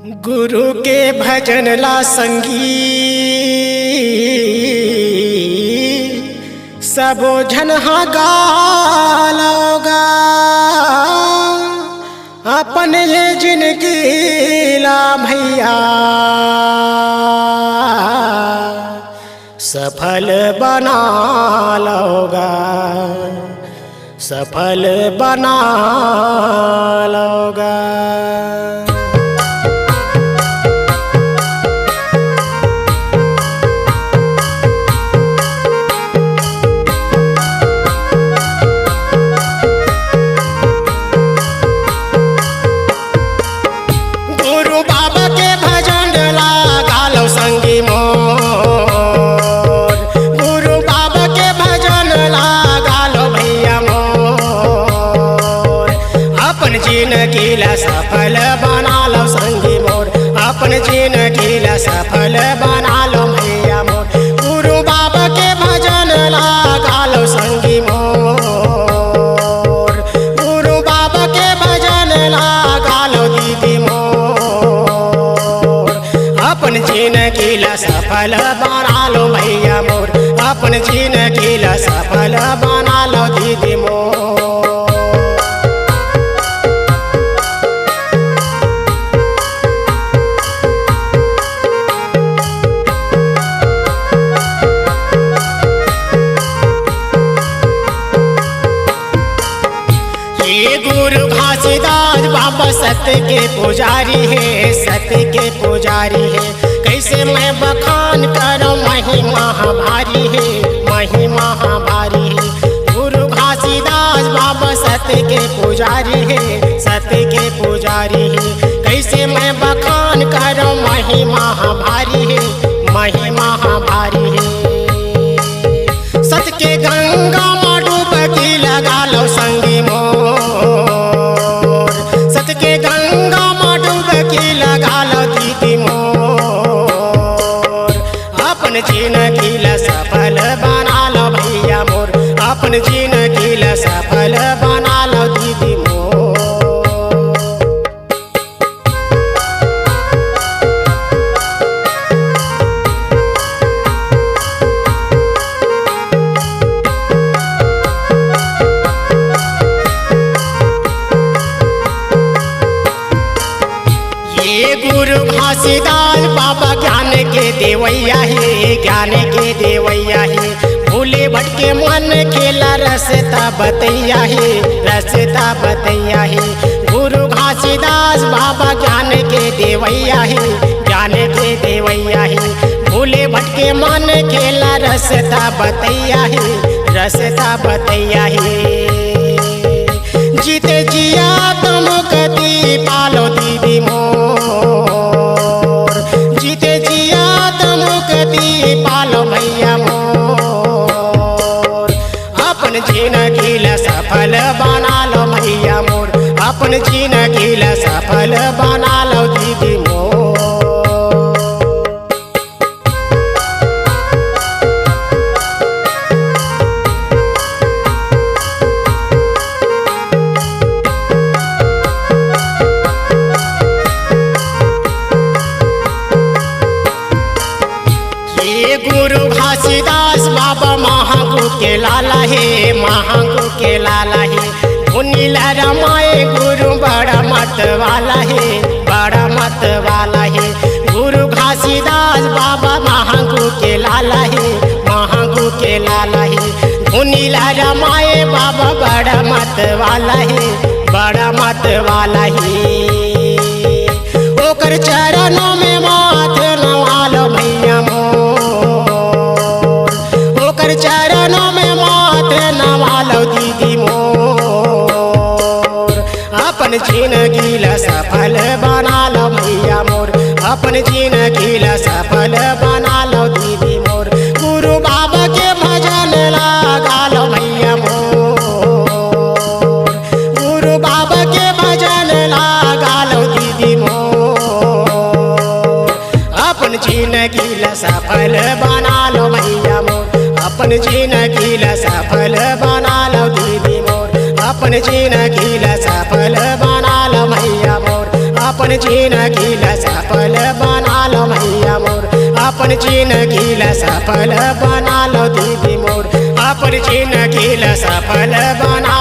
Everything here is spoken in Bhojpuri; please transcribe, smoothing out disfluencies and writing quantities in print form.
गुरु के भजन ला संगी सबो झन हा गालोगा अपन ये जिंदगी ला भैया सफल बना लोगा सफल बना लोगा। जिंदगी ला सफल बना लो संगी मोर अपन जिंदगी ला सफल बना लो भैया मोर। गुरु बाबा के भजन लगा लो संगी मोर गुरु बाबा के भजन लगा लो दीदी मोर अपन जिंदगी ला सफल बना लो भैया मोर अपन जिंदगी ला सफल बना लो दीदी मोर। गुरु घासीदास बाबा सत्य के पुजारी है सत्य के पुजारी है कैसे मैं बखान करूं महिमा भारी है महिमा भारी है। गुरु घासीदास बाबा सत्य के पुजारी है सत्य के पुजारी है कैसे मैं बखान करूं महिमा भारी है महिमा भारी है। सत्य के गंगा में डुबकी लगा लो संगी मोर सत्य के गंगा में डुबकी लगा लो दीदी मोर अपन जिंदगी ला सफल बना लो भैया मोर अपन जिंदगी ला सफल बना लो दीदी मोर। गुरु घासीदास बाबा ज्ञान के देवैया है ज्ञान के देवैया है भूले भटके मन खेला रसता बतैया है रसता बतैया है। गुरु घासीदास बाबा ज्ञान के देवैया है ज्ञान के देवैया है भूले भटके मन खेला रसता बतैया है रसता बतैया है। जीते जिया तुम कति पालो दीदी मोर जीते जिया तुम कति पालो भैया मोर अपन जिंदगी ला सफल बना लो भैया मोर अपन जिंदगी ला सफल बना लो दीदी मोर। गुरु घासीदास बाबा महागु के लाला है महागु के लाला है धुनीला रमाए गुरु बड़ा मत वाला है बड़ा मत वाला है। गुरु घासीदास बाबा महागु के लाला है महागु के लाला है धुनीला रमाए बाबा बड़ा मत वाला है बड़ा मत वाला है। ओकर चरणों में माथे नवालो भैया चरणों में माथे नवालो दीदी मोर अपन जिंदगी ला सफल बना लो भैया मोर अपन जिंदगी ला सफल बना लो दीदी मोर। गुरु बाबा के भजन लगा लो भैया मोर गुरु बाबा के भजन लगा लो दीदी मोर अपन जिंदगी ला सफल बना लो भैया मोर अपन जिंदगी ला सफल बना लो दीदी मोर अपन जिंदगी ला सफल बना लो भैया मोर अपन जिंदगी ला अपन जिंदगी ला सफल बना लो दीदी मोर, अपन जिंदगी ला सफल बना